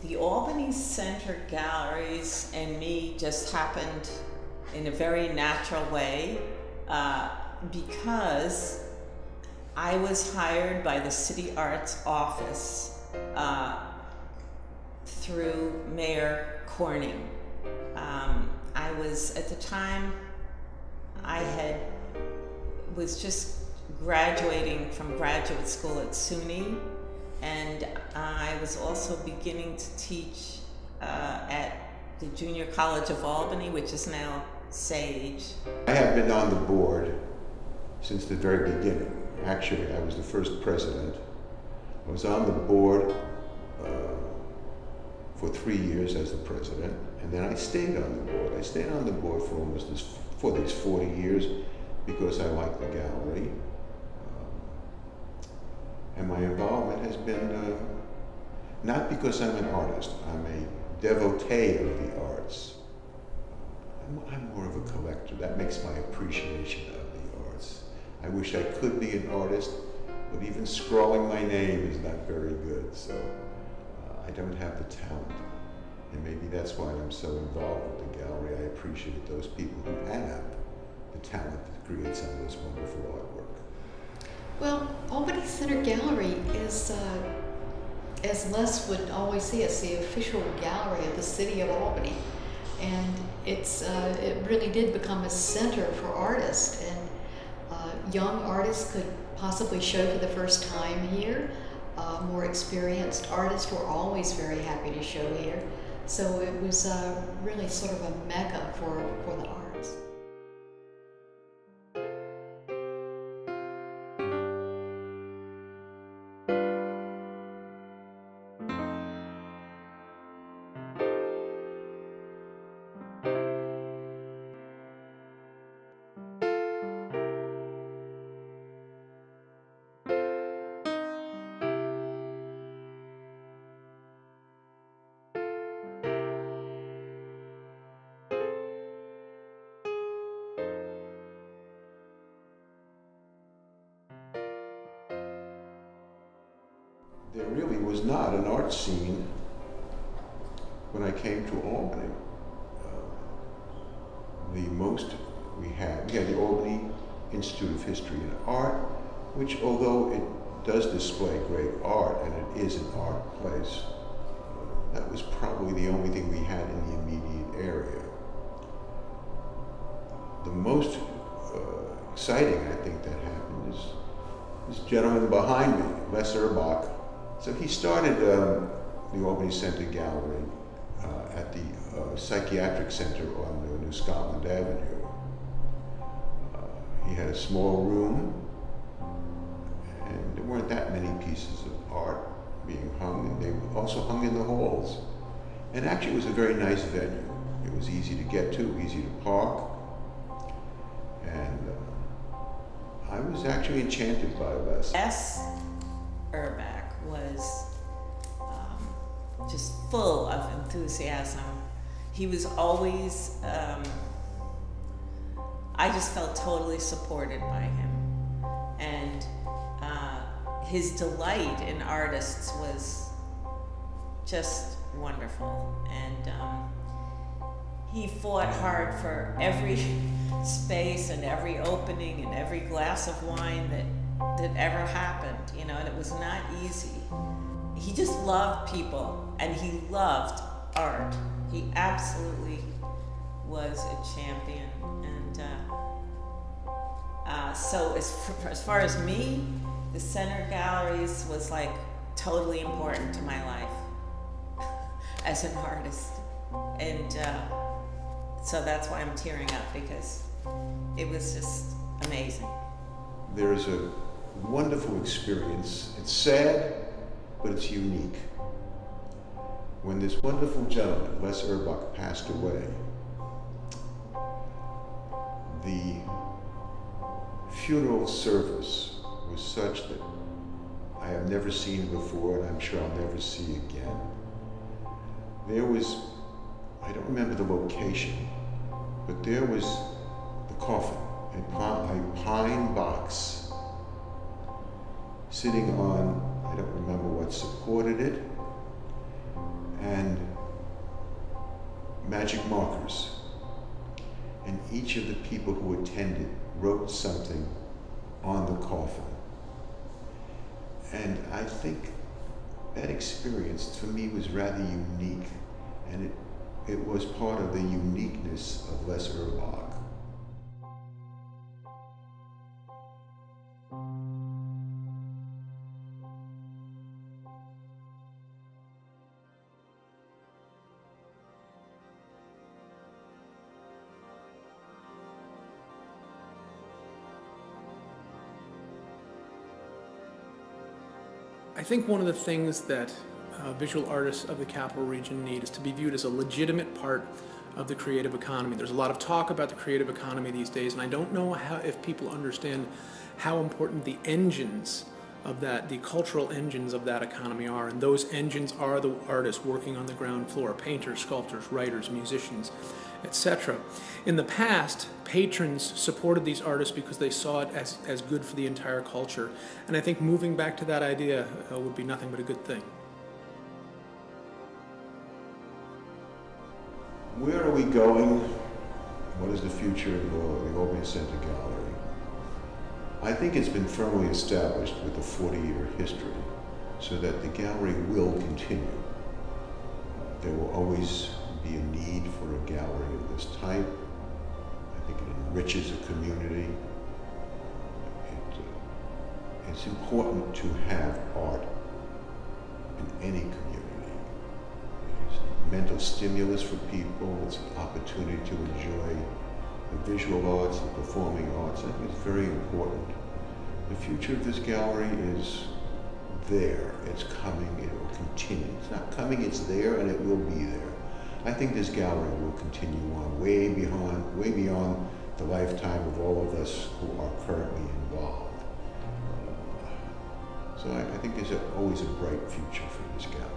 the Albany Center Galleries and me just happened in a very natural way because I was hired by the City Arts Office through Mayor Corning. I was, at the time, was just graduating from graduate school at SUNY, and I was also beginning to teach at the Junior College of Albany, which is now SAGE. I have been on the board since the very beginning. Actually, I was the first president. I was on the board for 3 years as the president, and then I stayed on the board. I stayed on the board for for these 40 years because I like the gallery. And my involvement has been, not because I'm an artist, I'm a devotee of the arts. I'm more of a collector. That makes my appreciation of the arts. I wish I could be an artist, but even scrawling my name is not very good, so I don't have the talent. And maybe that's why I'm so involved with the gallery. I appreciate those people who have the talent to create some of this wonderful artwork. Well, Albany Center Gallery is, as Les would always say, it's the official gallery of the city of Albany. And it really did become a center for artists. And young artists could possibly show for the first time here. More experienced artists were always very happy to show here. So it was really sort of a mecca for the arts. There really was not an art scene when I came to Albany. The most we had the Albany Institute of History and Art, which, although it does display great art, and it is an art place, that was probably the only thing we had in the immediate area. The most exciting, I think, that happened is this gentleman behind me, Les Urbach. So he started the Albany Center Gallery at the Psychiatric Center on New Scotland Avenue. He had a small room, and there weren't that many pieces of art being hung, and they also hung in the halls. And actually it was a very nice venue. It was easy to get to, easy to park, and I was actually enchanted by Les. Les Urbach was just full of enthusiasm. He was always, I just felt totally supported by him. And his delight in artists was just wonderful. And he fought hard for every space and every opening and every glass of wine that ever happened, you know, and it was not easy. He just loved people, and he loved art. He absolutely was a champion. And so as far as me, the Center Galleries was like totally important to my life as an artist. And so that's why I'm tearing up, because it was just amazing. There's a wonderful experience. It's sad, but it's unique. When this wonderful gentleman, Les Urbach, passed away, the funeral service was such that I have never seen before, and I'm sure I'll never see again. There was, I don't remember the location, but there was the coffin, a pine box sitting on, I don't remember what supported it, and magic markers. And each of the people who attended wrote something on the coffin. And I think that experience for me was rather unique, and it was part of the uniqueness of Les Urbach. I think one of the things that visual artists of the capital region need is to be viewed as a legitimate part of the creative economy. There's a lot of talk about the creative economy these days, and I don't know if people understand how important the engines of that, the cultural engines of that economy are. And those engines are the artists working on the ground floor, painters, sculptors, writers, musicians, etc. In the past, patrons supported these artists because they saw it as good for the entire culture. And I think moving back to that idea would be nothing but a good thing. Where are we going? What is the future of the Albany Center Gallery? I think it's been firmly established with a 40-year history so that the gallery will continue. There will always be a need for a gallery of this type. I think it enriches a community. It's important to have art in any community. It's a mental stimulus for people. It's an opportunity to enjoy the visual arts, the performing arts. I think it's very important. The future of this gallery is there. It's coming. It will continue. It's not coming. It's there, and it will be there. I think this gallery will continue on way beyond the lifetime of all of us who are currently involved. So I think there's always a bright future for this gallery.